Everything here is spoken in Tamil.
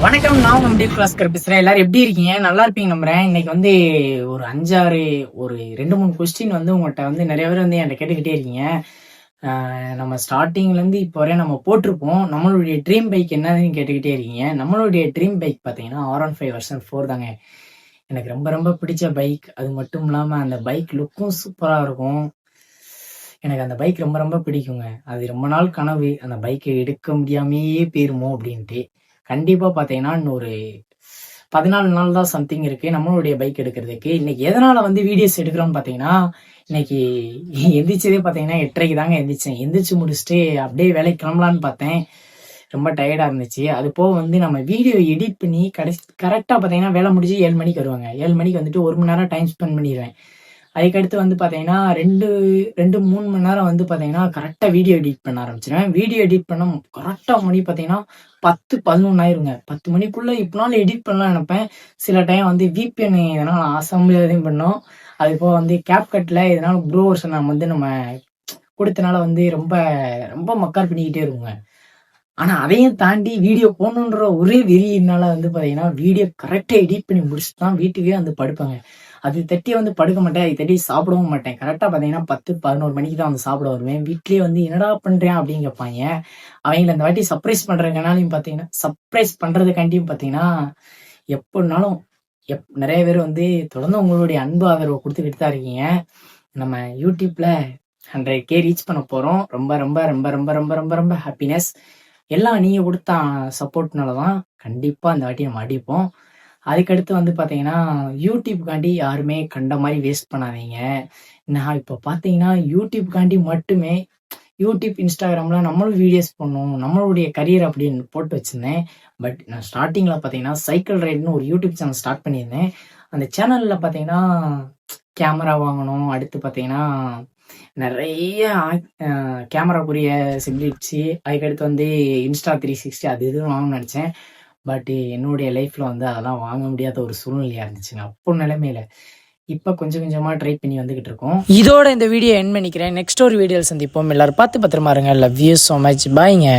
வணக்கம். நான் உங்க மிடில் கிளாஸ்கர் பேசுறேன். எல்லாரும் எப்படி இருக்கீங்க? நல்லா இருப்பீங்க நம்புறேன். இன்னைக்கு வந்து ஒரு 5, 6 ஒரு 2, 3 கொஸ்டின் வந்து உங்கள்ட்ட வந்து நிறைய பேர் வந்து என்கிட்ட கேட்டுக்கிட்டே இருக்கீங்க. நம்ம ஸ்டார்டிங்ல இருந்து இப்போ வரையும் நம்ம போட்டிருப்போம். நம்மளுடைய ட்ரீம் பைக் என்னதுன்னு கேட்டுக்கிட்டே இருக்கீங்க. நம்மளுடைய ட்ரீம் பைக் பார்த்தீங்கன்னா R15 வெர்ஷன் 4 தாங்க. எனக்கு ரொம்ப ரொம்ப பிடிச்ச பைக். அது மட்டும் இல்லாம அந்த பைக் லுக்கும் சூப்பரா இருக்கும். எனக்கு அந்த பைக் ரொம்ப ரொம்ப பிடிக்குங்க. அது ரொம்ப நாள் கனவு. அந்த பைக்கை எடுக்க முடியாமயே போயிருமோ அப்படின்ட்டு. கண்டிப்பா பார்த்தீங்கன்னா, இன்னொரு 14 நாள் தான் சம்திங் இருக்கு நம்மளுடைய பைக் எடுக்கிறதுக்கு. இன்னைக்கு எதனால வந்து வீடியோஸ் எடுக்கிறோம்னு பார்த்தீங்கன்னா, இன்னைக்கு எந்திரிச்சதே பார்த்தீங்கன்னா 8:30க்கு தாங்க எந்திரிச்சேன். எந்திரிச்சு முடிச்சுட்டு அப்படியே வேலைக்கு கிளம்பலான்னு பார்த்தேன். ரொம்ப டயர்டா இருந்துச்சு. அது போக வந்து நம்ம வீடியோ எடிட் பண்ணி கரெக்ட்டா பார்த்தீங்கன்னா, வேலை முடிஞ்சு 7 மணிக்கு வருவாங்க. 7 மணிக்கு வந்துட்டு 1 மணி நேரம் டைம் ஸ்பெண்ட் பண்ணிருவேன். அதுக்கடுத்து வந்து பார்த்தீங்கன்னா, 2, 3 மணி நேரம் வந்து பார்த்தீங்கன்னா, கரெக்ட்டா வீடியோ எடிட் பண்ண ஆரம்பிச்சுருவேன். வீடியோ எடிட் பண்ண கரெக்ட்டா மணி பார்த்தீங்கன்னா, 10, 11 ஆயிருங்க. 10 மணிக்குள்ள எப்பனாலும் எடிட் பண்ணலாம்னு நெனைப்பேன். சில டைம் வந்து VPN எதனா அசெம்பிள் எதையும் பண்ணோம். அது போக வந்து CapCutல எதனால ப்ரோ வெர்ஷன் நம்ம குடுத்தனால வந்து ரொம்ப ரொம்ப மக்கார் பண்ணிக்கிட்டே இருக்குங்க. ஆனா, அதையும் தாண்டி வீடியோ போடணுன்ற ஒரே வெறியினால வந்து பார்த்தீங்கன்னா, வீடியோ கரெக்ட்டா எடிட் பண்ணி முடிச்சுட்டு தான் வீட்டுக்கே வந்து படுப்பேங்க. அது தட்டி வந்து படுக்க மாட்டேன். அது தட்டி சாப்பிடவும் மாட்டேன். கரெக்ட்டா பார்த்தீங்கன்னா 10, 11 மணிக்கு தான் வந்து சாப்பிட வருவேன். வீட்லயே வந்து "என்னடா பண்றேன்?" அப்படின்னு கேட்பாய்ங்க. அவைங்கள இந்த வாட்டி சர்ப்ரைஸ் பண்றதுக்காண்டியும் பார்த்தீங்கன்னா சர்ப்ரைஸ் பண்றதுக்காண்டியும் பார்த்தீங்கன்னா, எப்படினாலும் நெறைய பேர் வந்து தொடர்ந்து உங்களுடைய அன்பு ஆதரவ குடுத்துக்கிட்டு தான் இருக்கீங்க. நம்ம YouTubeல 100K ரீச் பண்ண போறோம். ரொம்ப ரொம்ப ரொம்ப ரொம்ப ரொம்ப ரொம்ப ரொம்ப ஹேப்பினஸ். எல்லாம் நீங்க குடுத்த சப்போர்ட்னால தான். கண்டிப்பா இந்த வாட்டி நம்ம அடிப்போம். அதுக்கடுத்து வந்து பார்த்தீங்கன்னா, யூடியூப்காண்டி யாருமே கண்ட மாரி வேஸ்ட் பண்ணாதீங்க. நான் இப்போ பார்த்தீங்கன்னா, யூடியூப்காண்டி மட்டுமே யூடியூப், இன்ஸ்டாகிராம்ல நம்மளும் வீடியோஸ் போடணும். நம்மளுடைய கரியர் அப்படின்னு போட்டு வச்சிருந்தேன். பட் நான் ஸ்டார்ட்டிங்ல பார்த்தீங்கன்னா, சைக்கிள் ரைடுன்னு ஒரு யூடியூப் சேனல் ஸ்டார்ட் பண்ணியிருந்தேன். அந்த சேனல்ல பார்த்தீங்கன்னா, கேமரா வாங்கணும். அடுத்து பார்த்தீங்கன்னா, நெறைய கேமராக்குரிய செட்ஸ் அதுக்கடுத்து வந்து Insta 360 அது இதுன்னு வாங்கணும்னு நெனச்சேன். பட் என்னுடைய லைஃப்ல வந்து அதெல்லாம் வாங்க முடியாத ஒரு சூழ்நிலையா இருந்துச்சுங்க. அப்போ நிலைமையில. இப்ப கொஞ்சம் கொஞ்சமா ட்ரை பண்ணி வந்துகிட்டு இருக்கோம். இதோட இந்த வீடியோ எண்ட் பண்ணிக்கிறேன். நெக்ஸ்ட் ஒரு வீடியோல சந்திப்போம். எல்லாரும் பார்த்து பத்திரமா இருங்க. Love you so much. பாய்ங்க.